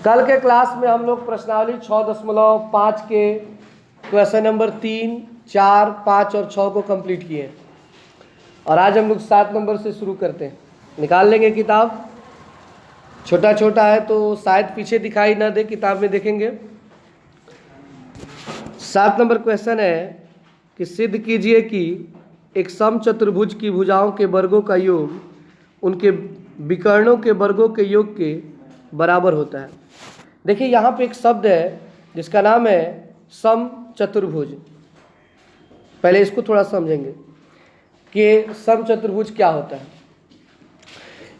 कल के क्लास में हम लोग प्रश्नावली 6.5 के क्वेश्चन नंबर 3, 4, 5 और 6 को कंप्लीट किए और आज हम लोग 7 नंबर से शुरू करते हैं। निकाल लेंगे किताब, छोटा छोटा है तो शायद पीछे दिखाई ना दे, किताब में देखेंगे। 7 नंबर क्वेश्चन है कि सिद्ध कीजिए कि एक समचतुर्भुज की भुजाओं के वर्गों का योग उनके विकर्णों के वर्गों के योग के बराबर होता है। देखिए यहाँ पे एक शब्द है जिसका नाम है समचतुर्भुज। पहले इसको थोड़ा समझेंगे कि समचतुर्भुज क्या होता है।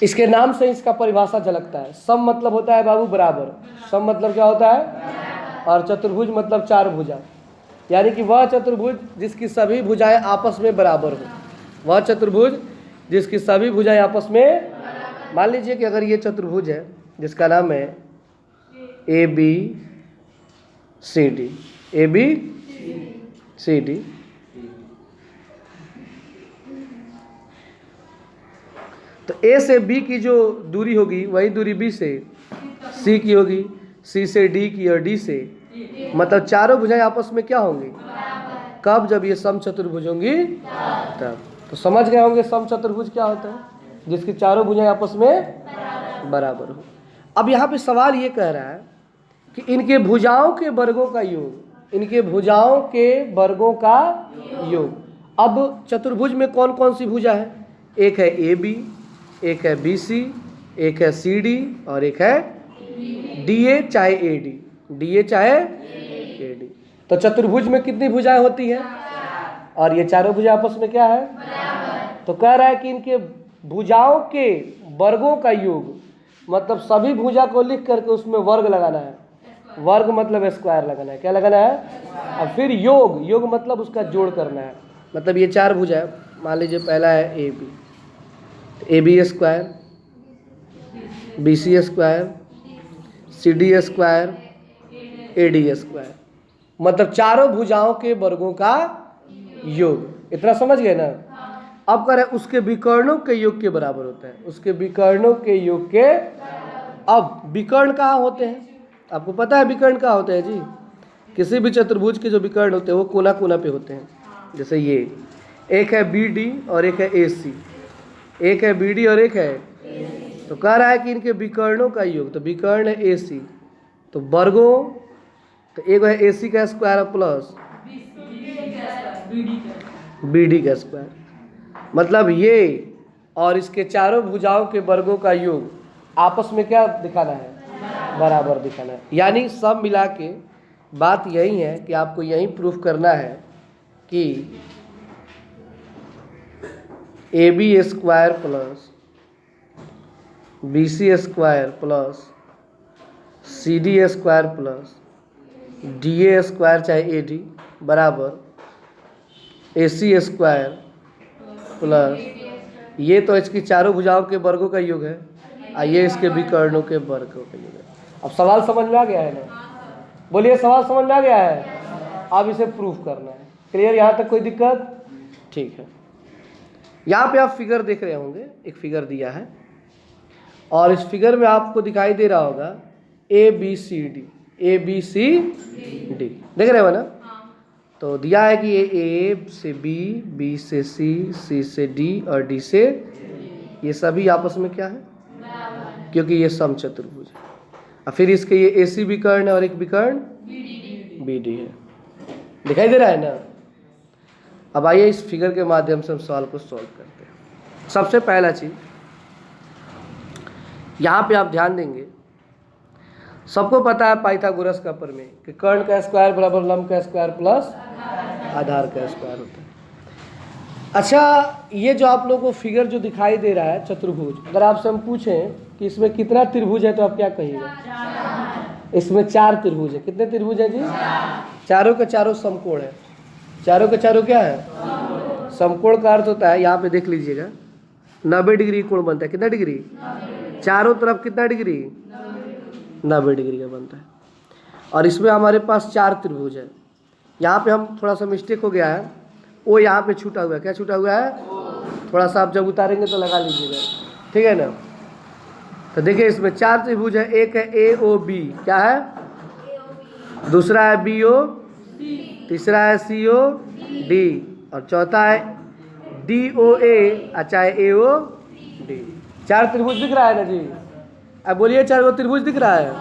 इसके नाम से इसका परिभाषा झलकता है। सम मतलब होता है बाबू बराबर, सम मतलब क्या होता है, और चतुर्भुज मतलब चार भुजा, यानी कि वह चतुर्भुज जिसकी सभी भुजाएं आपस में बराबर हो। वह चतुर्भुज जिसकी सभी भुजाएं आपस में, मान लीजिए कि अगर ये चतुर्भुज है जिसका नाम है A B C D, A B C D, तो ए से बी की जो दूरी होगी वही दूरी बी से सी की होगी, सी से डी की और डी से, मतलब चारों भुजाएं आपस में क्या होंगी, कब, जब ये समचतुर्भुज होंगी तब। तो समझ गए होंगे समचतुर्भुज क्या होता है, जिसकी चारों भुजाएं आपस में बराबर हो। अब यहाँ पे सवाल ये कह रहा है कि इनके भुजाओं के वर्गों का योग, इनके भुजाओं के वर्गों का योग। अब चतुर्भुज में कौन कौन सी भुजा है, एक है ए बी, एक है बी सी, एक है सी डी और एक है डी ए चाहे ए डी, डी ए चाहे ए डी। तो चतुर्भुज में कितनी भुजाएं होती हैं, और ये चारों भुजा आपस में क्या है, तो कह रहा है कि इनके भुजाओं के वर्गों का योग, मतलब सभी भुजा को लिख करके उसमें वर्ग लगाना है। वर्ग मतलब स्क्वायर लगाना है, क्या लगाना है, और फिर योग, योग मतलब उसका जोड़ करना है। मतलब ये चार भुजा है, मान लीजिए पहला है A B, A B square, B C square, C D square, A D square, मतलब चारों भुजाओं के वर्गों का योग। इतना समझ गए ना। अब कह रहे उसके विकर्णों के योग के बराबर होता है, उसके विकर्णों के योग के। अब विकर्ण कहाँ होते हैं, आपको पता है विकर्ण कहाँ होते हैं जी। किसी भी चतुर्भुज के जो विकर्ण होते हैं वो कोना कोना पे होते हैं। जैसे ये एक है बी डी और एक है ए सी, एक है बी डी और एक है, तो कह रहा है कि इनके विकर्णों का योग, तो विकर्ण है ए सी, तो वर्गों, तो एक है ए सी का स्क्वायर प्लस बी डी का स्क्वायर, मतलब ये और इसके चारों भुजाओं के वर्गों का योग आपस में क्या दिखाना है, बराबर दिखाना है। यानी सब मिला के बात यही है कि आपको यही प्रूफ करना है कि A B square plus B C square plus C D square plus D A square चाहे ए डी बराबर ए सी स्क्वायर प्लस, ये तो इसकी चारों भुजाओं के वर्गों का योग है, और ये इसके विकर्णों के वर्गों का योग है। अब सवाल समझ में आ गया है ना, बोलिए सवाल समझ में आ गया है। अब इसे प्रूफ करना है। क्लियर, यहाँ तक कोई दिक्कत, ठीक है। यहाँ पे आप फिगर देख रहे होंगे, एक फिगर दिया है और इस फिगर में आपको दिखाई दे रहा होगा A B C D, A B C D, देख रहे हो ना। तो दिया है कि ये ए से बी, बी से सी, सी से डी और डी से, ये सभी आपस में क्या है, क्योंकि ये समचतुर्भुज है। और फिर इसके ये ए सी विकर्ण है और एक विकर्ण बी डी है, दिखाई दे रहा है ना। अब आइए इस फिगर के माध्यम से हम सवाल को सॉल्व करते हैं। सबसे पहला चीज यहाँ पे आप ध्यान देंगे, सबको पता है पाइथागोरस का प्रमेय कि कर्ण का स्क्वायर बराबर लंब का स्क्वायर प्लस आधार का स्क्वायर होता है। अच्छा, ये जो आप लोगों को फिगर जो दिखाई दे रहा है चतुर्भुज, अगर आपसे हम पूछें कि इसमें कितना त्रिभुज है तो आप क्या कहिएगा, इसमें 4 त्रिभुज है। कितने त्रिभुज है जी, चारों के चारों समकोण है। चारों के चारों क्या है, समकोण का अर्थ होता है, यहाँ पे देख लीजिएगा 90 डिग्री कोण बनता है। कितना डिग्री, चारों तरफ कितना डिग्री, 90 डिग्री का बनता है। और इसमें हमारे पास 4 त्रिभुज है। यहाँ पे हम थोड़ा सा मिस्टेक हो गया है, वो यहाँ पे छूटा हुआ है। क्या छूटा हुआ है, थोड़ा सा आप जब उतारेंगे तो लगा लीजिएगा, ठीक है ना। तो देखिए इसमें 4 त्रिभुज है। एक है ए ओ बी, क्या है? दूसरा है बी ओ, तीसरा है सी ओ डी, और चौथा है डी ओ ए, अच्छा है ए ओ डी। 4 त्रिभुज दिख रहा है ना जी? अब बोलिए 4 त्रिभुज दिख रहा है।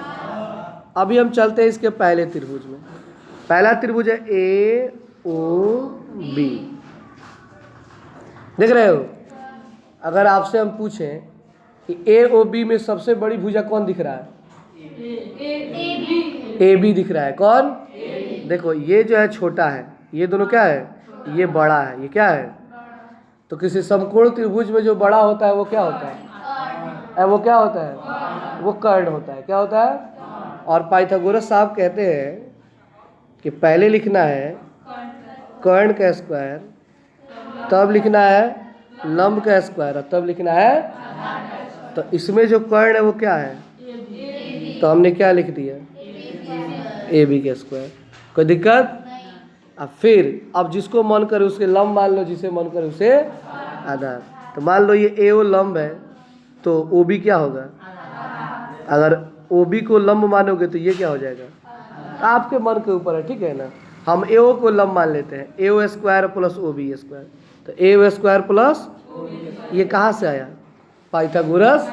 अभी हम चलते हैं इसके पहले त्रिभुज में। पहला त्रिभुज है ए ओ बी, देख रहे हो? अगर आपसे हम पूछें कि ए ओ बी में सबसे बड़ी भुजा कौन दिख रहा है? ए बी दिख रहा है। कौन? देखो ये जो है छोटा है, ये दोनों क्या है? ये बड़ा है, ये क्या है? तो किसी समकोण त्रिभुज में जो बड़ा होता है वो क्या होता है? वो क्या होता है? वो कर्ण होता है। क्या होता है? और पाइथागोरस साहब कहते हैं कि पहले लिखना है कर्ण का स्क्वायर, तब लिखना है लंब का स्क्वायर, और तब लिखना है। तो इसमें जो कर्ण है वो क्या है? तो हमने क्या लिख दिया? ए बी का स्क्वायर। कोई दिक्कत? अब फिर अब जिसको मन करे उसके लंब मान लो, जिसे मन करे उसे आधार। तो मान लो ये ए ओ लंब है, तो ओ बी क्या होगा? अगर ओ बी को लंब मानोगे तो ये क्या हो जाएगा? आपके मन के ऊपर है, ठीक है ना? हम ए ओ को लंब मान लेते हैं, A O square plus O B square. तो ए ओ स्क्वायर प्लस, ये कहाँ से आया? पाइथागोरस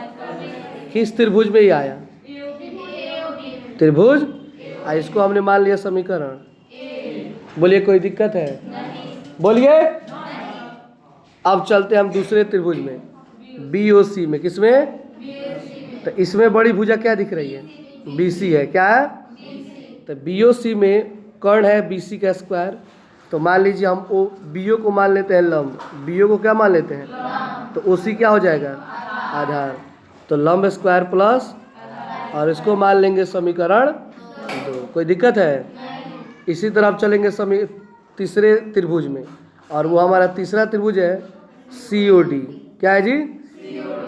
किस त्रिभुज में ही आया? त्रिभुज। इसको हमने मान लिया समीकरण। बोलिए कोई दिक्कत है? बोलिए। अब चलते हम दूसरे त्रिभुज में, बी ओ सी में। किसमें? तो इसमें बड़ी भुजा क्या दिख रही है? बी सी है। क्या है? तो बी ओ सी में कर्ण है बी सी का स्क्वायर। तो मान लीजिए हम ओ बी ओ को मान लेते हैं लंब, बी ओ को क्या मान लेते हैं? तो ओ सी क्या हो जाएगा? आधार। तो लंब स्क्वायर प्लस, और इसको मान लेंगे समीकरण 2। कोई दिक्कत है? इसी तरह आप चलेंगे तीसरे त्रिभुज में, और वो हमारा तीसरा त्रिभुज है सी ओ डी। क्या है जी?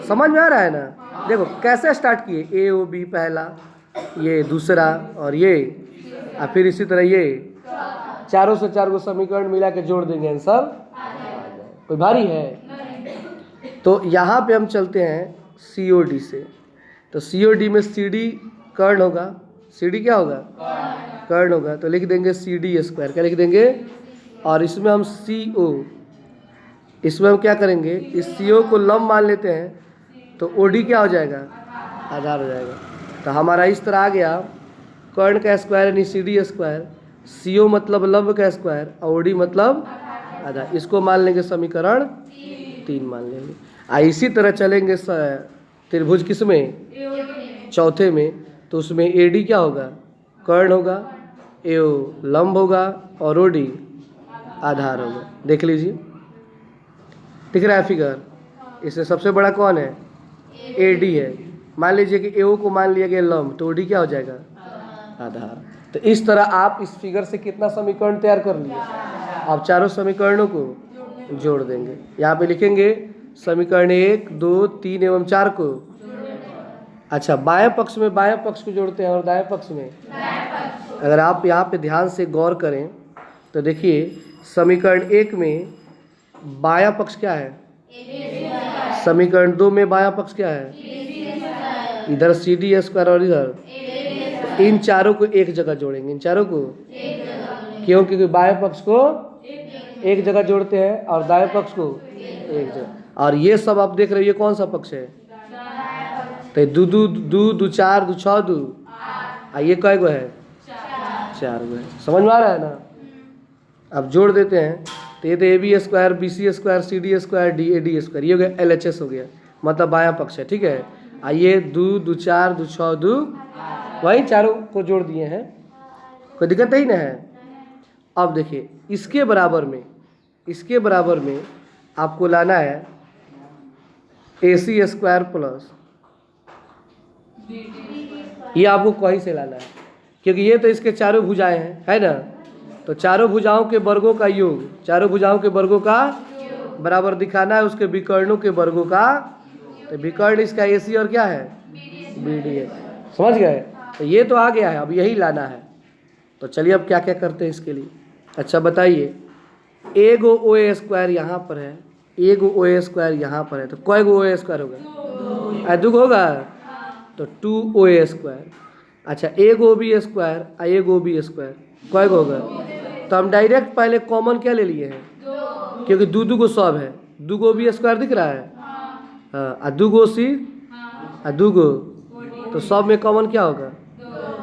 समझ में आ रहा है ना? देखो कैसे स्टार्ट किए, ए ओ बी पहला, ये दूसरा, और ये, और फिर इसी तरह ये चारों से 4 को समीकरण मिला के जोड़ देंगे, आंसर। कोई भारी है? तो यहाँ पे हम चलते हैं सी ओ डी से। तो सी ओ डी में सी डी कर्ण होगा, सी डी क्या होगा? कर्ण होगा। तो लिख देंगे सी डी स्क्वायर। क्या लिख देंगे? और इसमें हम सी ओ, इसमें हम क्या करेंगे? इस सी ओ को लंब मान लेते हैं, तो ओ डी क्या हो जाएगा? आधार हो जाएगा। तो हमारा इस तरह आ गया, कर्ण का स्क्वायर यानी सी डी स्क्वायर, सी ओ मतलब लंब का स्क्वायर, और ओ डी मतलब आधार। इसको मान लेंगे समीकरण 3 मान लेंगे। इसी तरह चलेंगे त्रिभुज किसमें? चौथे में। तो उसमें ए डी क्या होगा? कर्ण होगा, ए ओ लंब होगा, और ओ डी आधार होगा। देख लीजिए, दिख रहा है फिगर? इसमें सबसे बड़ा कौन है? ए डी है। मान लीजिए कि ए ओ को मान लिया गया लंब, तो ओ डी क्या हो जाएगा? आधार। तो इस तरह आप इस फिगर से कितना समीकरण तैयार कर लिए? आप चारों समीकरणों को जोड़ देंगे। यहाँ पे लिखेंगे समीकरण 1, 2, 3 एवं 4 को। अच्छा, बाएं पक्ष में बाएं पक्ष को जोड़ते हैं, और दाएं पक्ष में। अगर आप यहाँ पे ध्यान से गौर करें तो देखिए समीकरण 1 में बायां पक्ष क्या है? समीकरण 2 में बायां पक्ष क्या है? इधर सी डी स्क्वायर, और इधर। तो इन चारों को एक जगह जोड़ेंगे, इन चारों को। क्यों? क्योंकि बाएं पक्ष को एक जगह जोड़ते हैं और दाएं पक्ष को एक जगह। और ये सब आप देख रहे हो, ये कौन सा पक्ष है? तो दू दू दू दू 4 दू 6 दू, ये कै गो है? 4 गो है। समझ में आ रहा है ना? अब जोड़ देते हैं, तो ये तो A B square, B C square, C D square, D A D square, ये हो गया एल एच एस हो गया, मतलब बायां पक्ष है। ठीक है, आइए दू दू 4 दू 6 दू, वही चारों को जोड़ दिए हैं, कोई दिक्कत नहीं ना है। अब देखिए इसके बराबर में आपको लाना है ए सी स्क्वायर प्लस, ये आपको कहीं से लाना है, क्योंकि ये तो इसके चारों भुजाएं हैं, है ना? तो चारों भुजाओं के वर्गों का योग, चारों भुजाओं के वर्गों का बराबर दिखाना है उसके विकर्णों के वर्गों का। तो विकर्ण इसका ए सी और क्या है? बी डी है। समझ गए? तो ये तो आ गया है, अब यही लाना है। तो चलिए अब क्या क्या करते हैं इसके लिए। अच्छा बताइए, ए गो ओ ए स्क्वायर यहाँ पर है, ए गो ओ ए स्क्वायर यहाँ पर है, तो कै गो ओ ए स्क्वायर होगा? 2 होगा। तो 2OA²। अच्छा, एक OB² और एक OB², कय गो होगा? तो हम डायरेक्ट पहले कॉमन क्या ले लिए हैं, क्योंकि दो को सब है, 2OB² दिख रहा है, हाँ, और 2OC और 2 तो सब में कॉमन क्या होगा?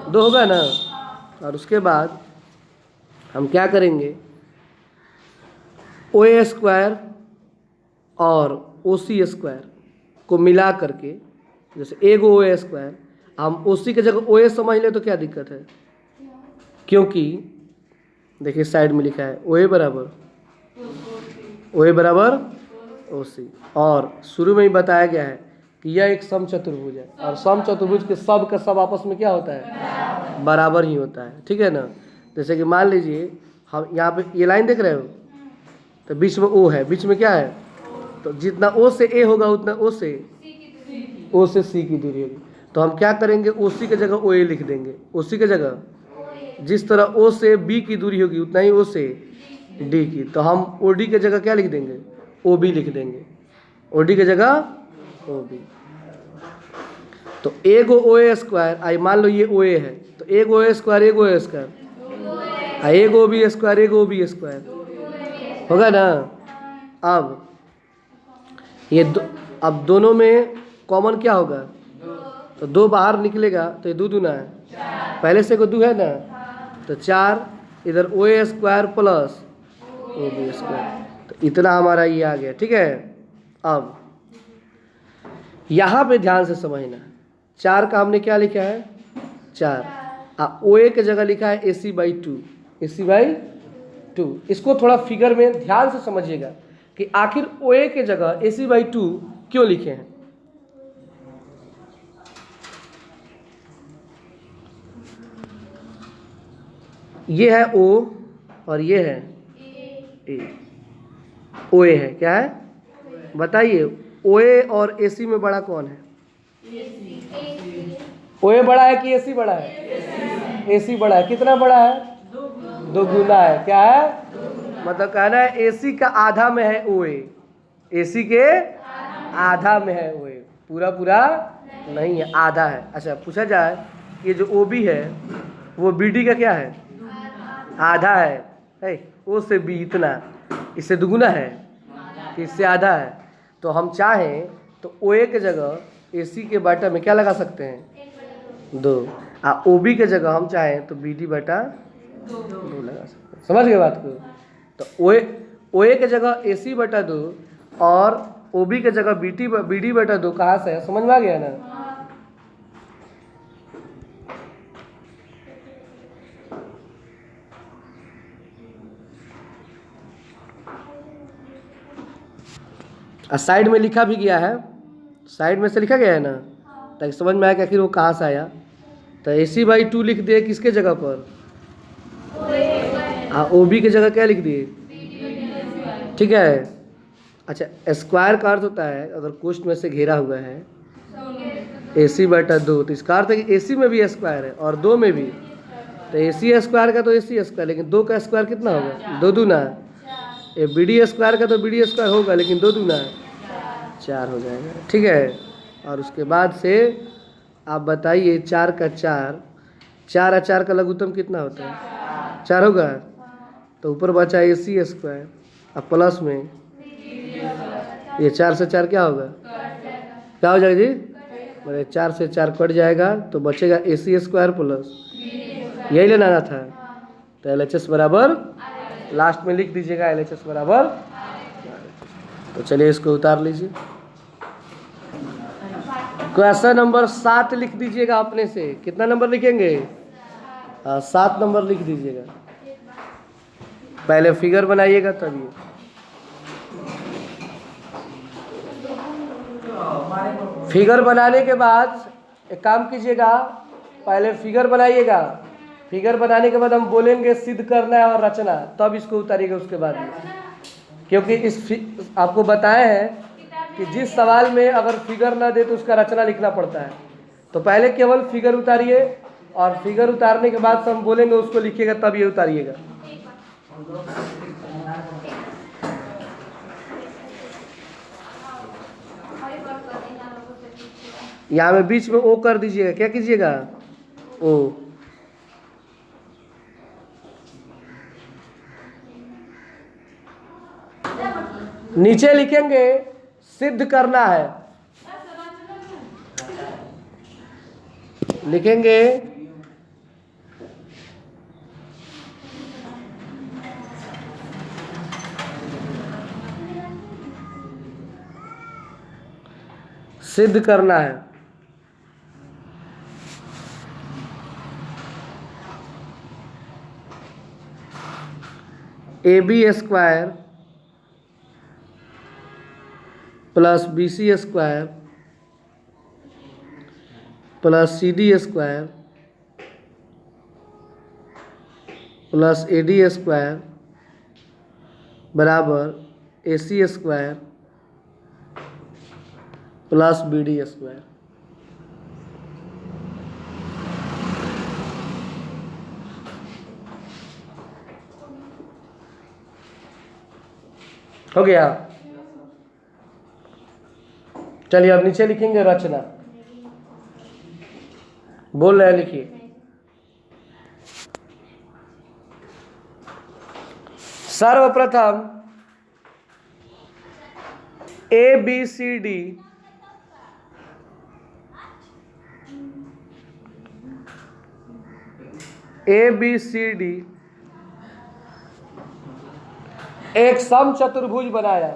2 होगा ना। और उसके बाद हम क्या करेंगे, OA² और OC² को मिला करके, जैसे एक OA², हम OC की जगह OA समझ लें तो क्या दिक्कत है? क्योंकि देखिए साइड में लिखा है OA बराबर OC, और शुरू में ही बताया गया है कि यह एक समचतुर्भुज है, और समचतुर्भुज के सब का सब आपस में क्या होता है? बराबर ही होता है, ठीक है ना। जैसे कि मान लीजिए हम यहाँ पे ये लाइन देख रहे हो, तो बीच में O है, बीच में क्या है? तो जितना O से A होगा उतना O से C की दूरी होगी। तो हम क्या करेंगे, OC की जगह OA लिख देंगे। OC की जगह जिस तरह O से B की दूरी होगी उतना ही O से D की, तो हम OD की जगह क्या लिख देंगे? OB लिख देंगे, OD की जगह OB। तो एक OA², आई मान लो ये OA है, तो एक OA² एक OA², एक OB² एक OB² होगा ना। अब ये अब दोनों में कॉमन क्या होगा? तो 2 बाहर निकलेगा, तो ये 2 दूना है, पहले से को 2 है ना, तो 4 इधर OA² प्लस OB², तो इतना हमारा ये आ गया, ठीक है। अब यहाँ पे ध्यान से समझना, 4 का हमने क्या लिखा है? 4, OA की जगह लिखा है AC/2, AC/2। इसको थोड़ा फिगर में ध्यान से समझिएगा कि आखिर OA की जगह AC/2 क्यों लिखे हैं। ये है O और ये है A, OA है, क्या है बताइए? OA और AC में बड़ा कौन है? OA बड़ा है कि AC बड़ा है? AC बड़ा है। कितना बड़ा है? 2 गुना है, क्या है? मतलब कहना है AC का आधा में है OA, AC के आधा में है OA, पूरा पूरा नहीं है, आधा है। अच्छा, पूछा जाए ये जो OB है वो BD का क्या है? आधा है। O से B इतना, इससे दुगुना है कि इससे आधा है। तो हम चाहें तो OA के जगह AC के बटा में क्या लगा सकते हैं? 2, और OB के जगह हम चाहें तो BD/2 लगा सकते हैं। समझ गए बात को? तो OA के जगह AC/2 और OB के जगह BD/2 कहाँ से है? समझ में आ गया ना। साइड में लिखा भी गया है, साइड में से लिखा गया है ना, ताकि समझ में आए कि आखिर वो कहाँ से आया। तो AC/2 लिख दिए किसके जगह पर? OB की जगह क्या लिख दिए? ठीक है। अच्छा, स्क्वायर का अर्थ होता है अगर कोष्ठ में से घेरा हुआ है AC/2, तो इसका अर्थ है कि AC में भी स्क्वायर है और 2 में भी। तो AC² का तो AC², लेकिन 2 का स्क्वायर कितना होगा? 2 दूना। ये BD² का तो BD² होगा, लेकिन 2 दूना 4 हो जाएगा, ठीक है। और उसके बाद से आप बताइए 4 का 4, 4 और 4 का लघुत्तम कितना होता है? 4 होगा। तो ऊपर बचा AC² अब प्लस में ये 4 से 4 क्या होगा? क्या हो जाएगा जी? मेरे 4 से 4 कट जाएगा तो बचेगा AC² प्लस, यही लेना था। तो LHS बराबर लास्ट में लिख दीजिएगा, LHS बराबर। तो चलिए इसको उतार लीजिए। क्वेश्चन नंबर 7 लिख दीजिएगा अपने से। कितना नंबर लिखेंगे? 7 नंबर लिख दीजिएगा। पहले फिगर बनाइएगा तभी। फिगर बनाने के बाद एक काम कीजिएगा, पहले फिगर बनाइएगा। फिगर बनाने के बाद हम बोलेंगे सिद्ध करना है और रचना, तब इसको उतारिएगा उसके बाद में। क्योंकि आपको बताए हैं कि जिस सवाल में अगर फिगर ना दे तो उसका रचना लिखना पड़ता है। तो पहले केवल फिगर उतारिए और फिगर उतारने के बाद हम बोलेंगे उसको लिखिएगा, तब ये उतारिएगा। यहाँ में बीच में ओ कर दीजिएगा, क्या कीजिएगा, ओ। नीचे लिखेंगे सिद्ध करना है, लिखेंगे सिद्ध करना है। AB² plus BC² plus CD² plus AD² बराबर AC² प्लस BD²। हो गया। चलिए अब नीचे लिखेंगे रचना। बोल रहे हैं, लिखिए। सर्वप्रथम ABCD एक समचतुर्भुज बनाया।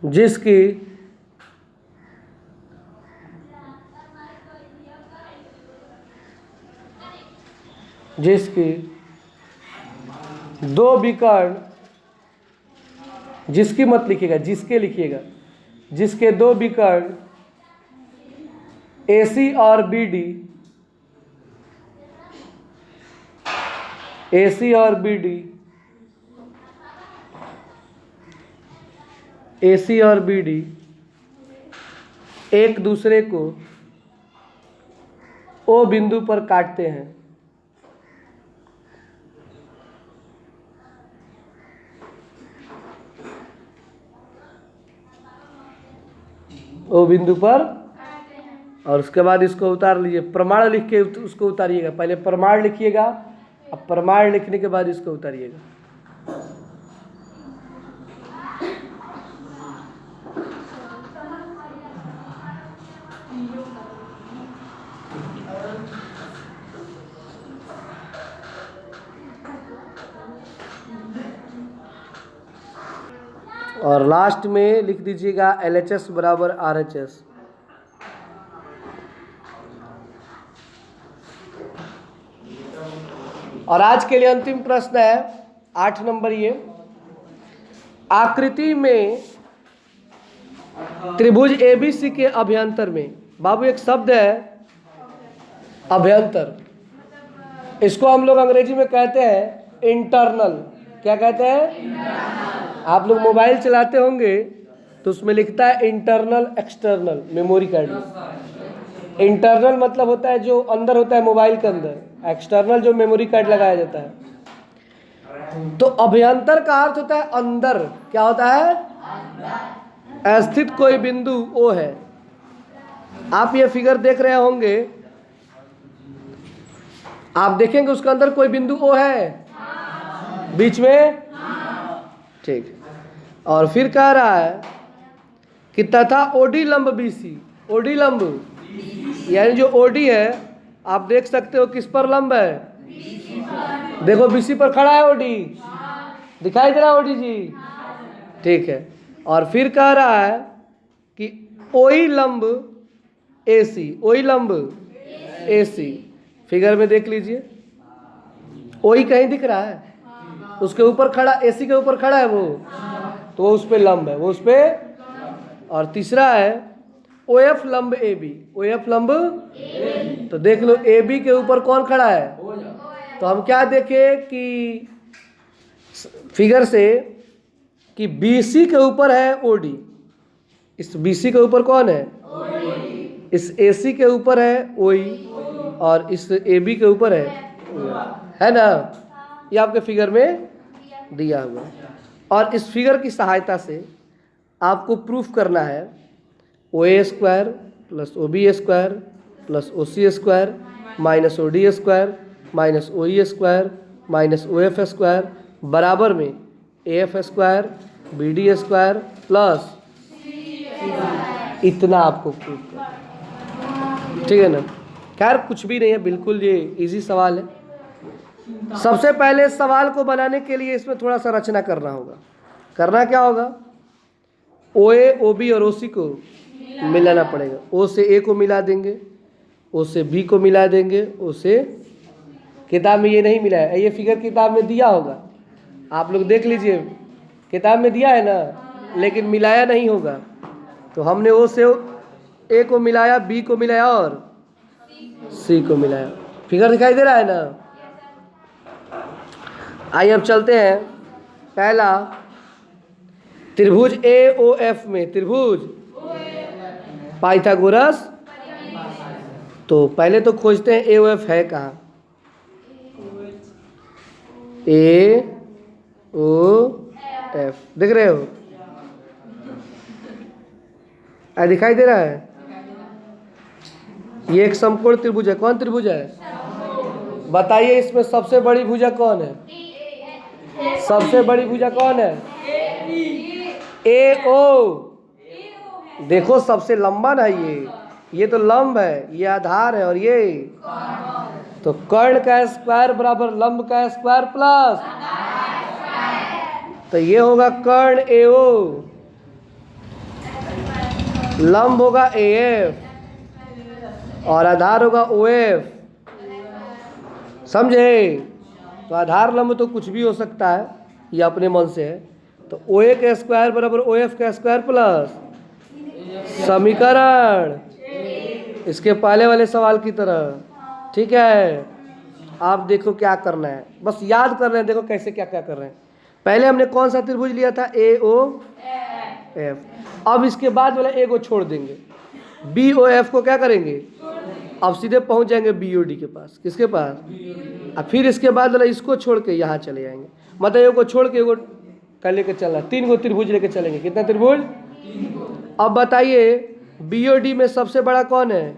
जिसकी दो विकर्ण, जिसकी मत लिखिएगा, जिसके लिखिएगा, जिसके दो विकर्ण AC और BD एक दूसरे को O बिंदु पर काटते हैं। O बिंदु पर, और उसके बाद इसको उतार लीजिए। प्रमाण लिख के उसको उतारिएगा। पहले प्रमाण लिखिएगा, अब प्रमाण लिखने के बाद इसको उतारिएगा। और लास्ट में लिख दीजिएगा LHS बराबर RHS। और आज के लिए अंतिम प्रश्न है 8 नंबर। ये आकृति में त्रिभुज ABC के अभ्यंतर में, बाबू एक शब्द है अभ्यंतर, इसको हम लोग अंग्रेजी में कहते हैं इंटरनल। क्या कहते हैं? आप लोग मोबाइल चलाते होंगे तो उसमें लिखता है इंटरनल एक्सटर्नल मेमोरी कार्ड में। इंटरनल मतलब होता है जो अंदर होता है मोबाइल के अंदर, एक्सटर्नल जो मेमोरी कार्ड लगाया जाता है। तो अभ्यंतर का अर्थ होता है अंदर। क्या होता है? स्थित कोई बिंदु O है। आप ये फिगर देख रहे होंगे, आप देखेंगे उसके अंदर कोई बिंदु O है बीच में, ठीक। और फिर कह रहा है कि तथा OD लंब BC, OD लंब यानी जो OD है आप देख सकते हो किस पर लंब है? देखो BC पर खड़ा है OD, दिखाई दे रहा है OD जी, ठीक है। और फिर कह रहा है कि OE लंब AC, OE लंब AC, फिगर में देख लीजिए OE कहीं दिख रहा है? उसके ऊपर खड़ा, AC के ऊपर खड़ा है वो, तो वो उस पे लंब है, वो उस पे। और तीसरा है OF लंब AB, OF लंब, तो देख लो AB के ऊपर कौन खड़ा है? तो हम क्या देखें कि फिगर से कि BC के ऊपर है OD, इस BC के ऊपर कौन है? इस AC के ऊपर है OE, और इस AB के ऊपर है ना। ये आपके फिगर में दिया हुआ है। और इस फिगर की सहायता से आपको प्रूफ करना है O A square plus O B square plus O C square minus O D square minus O E square minus O F square बराबर में A F square B D square plus इतना आपको proof करना, ठीक है ना। खैर कुछ भी नहीं है, बिल्कुल ये इजी सवाल है। सबसे पहले सवाल को बनाने के लिए इसमें थोड़ा सा रचना करना होगा। करना क्या होगा, ओ ए ओ बी और ओ सी को मिलाना पड़ेगा। ओ से ए को मिला देंगे, ओ से बी को मिला देंगे, ओ से किताब में ये नहीं मिला है, ये फिगर किताब में दिया होगा, आप लोग देख लीजिए, किताब में दिया है ना, लेकिन मिलाया नहीं होगा। तो हमने ओ से ए को मिलाया, बी को मिलाया और सी को मिलाया। फिगर दिखाई दे रहा है ना। आइए अब चलते हैं। पहला त्रिभुज ए ओ एफ में त्रिभुज पाइथागोरस, तो पहले तो खोजते हैं ए ओ एफ है कहाँ। ए ओ एफ देख रहे हो, दिखाई दे रहा है। ये एक समकोण त्रिभुज है। कौन त्रिभुज है बताइए, इसमें सबसे बड़ी भुजा कौन है? सबसे बड़ी भुजा कौन है? ए ओ। देखो सबसे लंबा ना ये तो लंब है, ये आधार है, और ये तो कर्ण का स्क्वायर बराबर लंब का स्क्वायर प्लस, तो ये होगा कर्ण ए ओ, लंब होगा ए एफ और आधार होगा ओ एफ। समझे? तो आधार लंब तो कुछ भी हो सकता है, ये अपने मन से है। तो ओ ए का स्क्वायर बराबर ओ एफ का स्क्वायर प्लस समीकरण इसके पहले वाले सवाल की तरह। ठीक है, आप देखो क्या करना है, बस याद कर रहे हैं, देखो कैसे क्या क्या कर रहे हैं। पहले हमने कौन सा त्रिभुज लिया था? ए ओ एफ। अब इसके बाद वाला ए को छोड़ देंगे, बी ओ एफ को क्या करेंगे? अब सीधे पहुंच जाएंगे बी ओ डी के पास। किसके पास? अब फिर इसके बाद वाला इसको छोड़ के यहाँ चले जाएंगे, मतलब एगो छोड़ के एगो कर लेके चलना, 3 गो त्रिभुज लेके चलेंगे। कितना त्रिभुज? अब बताइए बी ओ डी में सबसे बड़ा कौन है?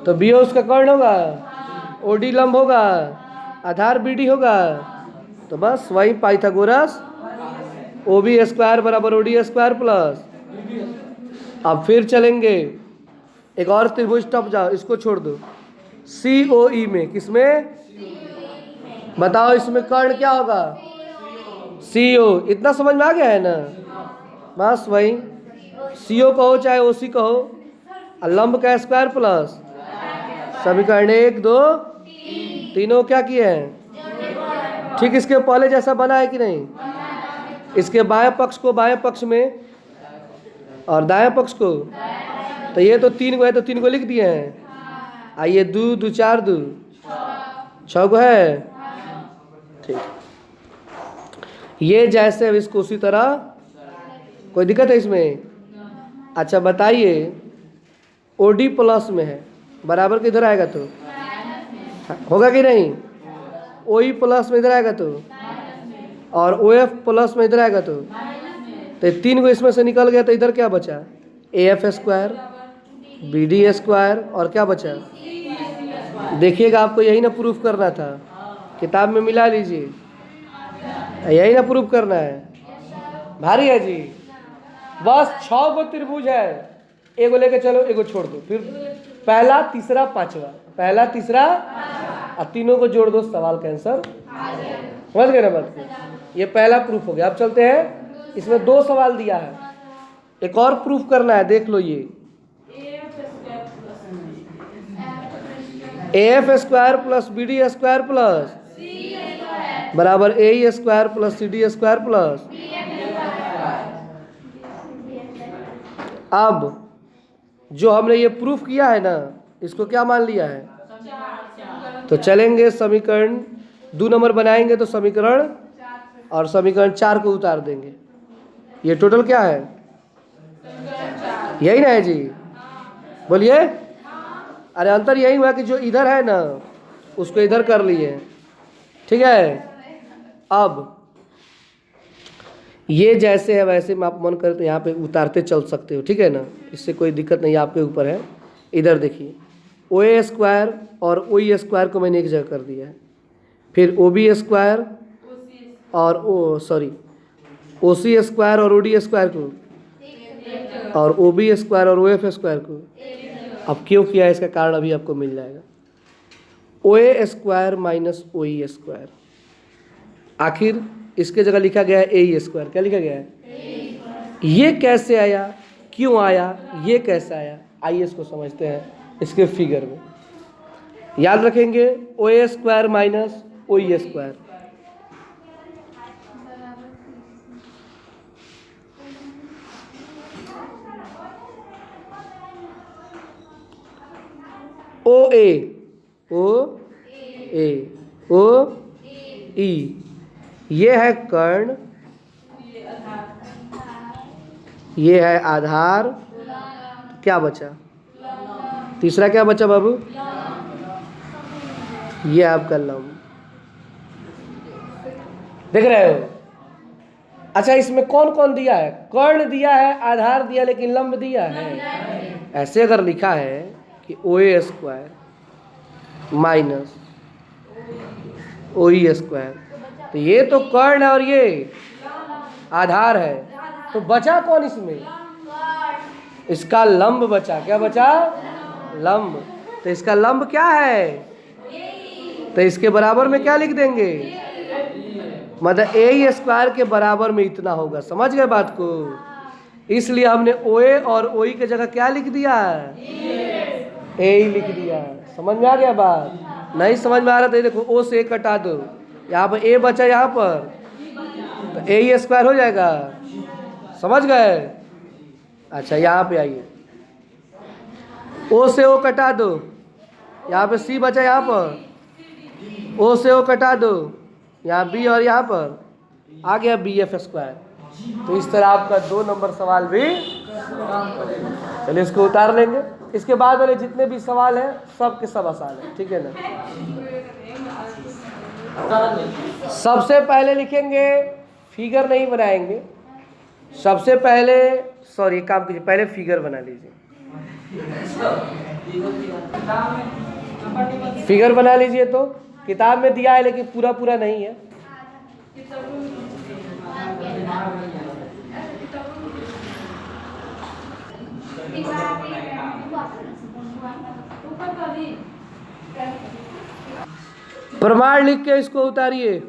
तो बी ओ उसका कर्ण होगा, ओ डी लंब होगा, आधार बी डी होगा, तो बस वही पाइथागोरस ओ बी स्क्वायर बराबर ओ डी स्क्वायर प्लस। अब फिर चलेंगे एक और त्रिभुज, टप जाओ, इसको छोड़ दो, सी ओ ई में। किसमें बताओ? इसमें कर्ण क्या होगा? सी ओ। इतना समझ में आ गया है ना? बस वही सी ओ कहो चाहे ओ सी कहो, लंब का स्क्वायर प्लस समीकरण 1 2 तीनों क्या किए हैं? ठीक इसके पहले जैसा बना है कि नहीं? इसके बाएं पक्ष को बाएं पक्ष में और दाएं पक्ष को, तो ये तो 3 गो है, तो 3 गो लिख दिए हैं। आइए 2 2 4 2 6 गो है। ठीक, ये जैसे अब इसको उसी तरह, कोई दिक्कत है इसमें? अच्छा बताइए, ओ डी प्लस में है, बराबर किधर आएगा तो होगा कि नहीं? ओ ई प्लस में इधर आएगा तो, और ओ एफ प्लस में इधर आएगा तो 3 गो इसमें से निकल गया, तो इधर क्या बचा? A F square B D square और क्या बचा? देखिएगा, आपको यही ना प्रूफ करना था, किताब में मिला लीजिए, यही ना प्रूफ करना है। भारी है जी। बस 6 गो त्रिभुज है, एगो लेके चलो, एगो छोड़ दो, फिर पहला तीसरा पांचवा, पहला तीसरा और तीनों को जोड़ दो, सवाल का आंसर समझ गए ना बात? ये पहला प्रूफ हो गया। अब चलते हैं, इसमें 2 सवाल दिया है, एक और प्रूफ करना है, देख लो। ये A F square plus B D square plus बराबर A E square plus C D square plus. अब जो हमने ये प्रूफ किया है ना, इसको क्या मान लिया है? तो चलेंगे समीकरण 2 नंबर बनाएंगे, तो समीकरण और समीकरण 4 को उतार देंगे। ये टोटल क्या है? यही ना है जी? बोलिए। अरे अंतर यही हुआ कि जो इधर है ना, उसको इधर कर लिए, ठीक है, अब ये जैसे है वैसे में आप मन करे तो यहाँ पे उतारते चल सकते हो, ठीक है ना, इससे कोई दिक्कत नहीं, आपके ऊपर है। इधर देखिए ओ ए स्क्वायर और ओ ई स्क्वायर को मैंने एक जगह कर दिया है, फिर ओ बी स्क्वायर और ओ सी स्क्वायर और ओ डी स्क्वायर को, और ओ बी स्क्वायर और ओ एफ स्क्वायर को। अब क्यों किया है इसका कारण अभी आपको मिल जाएगा। ओ A square minus O E square, आखिर इसके जगह लिखा गया है ए ई स्क्वायर। क्या लिखा गया है? ये कैसे आया, क्यों आया, ये कैसे आया, आइए इसको समझते हैं इसके फिगर में। याद रखेंगे ओ A square minus O E square, ओ ए ओ ई, ये है कर्ण, ये है आधार, क्या बचा? तीसरा क्या बचा बाबू? ये आपका लंब। देख रहे हो? अच्छा, इसमें कौन कौन दिया है? कर्ण दिया है, आधार दिया, लेकिन लंब दिया है। ऐसे अगर लिखा है कि ओ A square minus O E square, तो ये तो कर्ण है और ये आधार है, तो बचा कौन इसमें? इसका लंब बचा। क्या बचा? लंब। तो इसका लंब क्या है? तो इसके बराबर में क्या लिख देंगे? मतलब ए स्क्वायर के बराबर में इतना होगा। समझ गए बात को? इसलिए हमने ओ ए और ओ ई के जगह क्या लिख दिया? ए ही लिख दिया। समझ में आ गया बात? नहीं समझ में आ रहा तो देखो, ओ से ए कटा दो, यहाँ पर ए बचा, यहाँ पर तो ए ही स्क्वायर हो जाएगा। समझ गए? अच्छा, यहाँ पे आइए, ओ से ओ कटा दो, यहाँ पे सी बचा, यहाँ पर ओ से ओ कटा दो, यहाँ बी और यहाँ पर आ गया बी एफ स्क्वायर। तो इस तरह आपका 2 नंबर सवाल भी। चलिए इसको उतार लेंगे। इसके बाद वाले जितने भी सवाल हैं सब के सब आसान है, ठीक है ना। सबसे पहले लिखेंगे, फिगर नहीं बनाएंगे। सबसे पहले काम कीजिए, पहले फिगर बना लीजिए। फिगर बना लीजिए। तो किताब में दिया है लेकिन पूरा पूरा नहीं है। प्रमाण लिख के इसको उतारिए।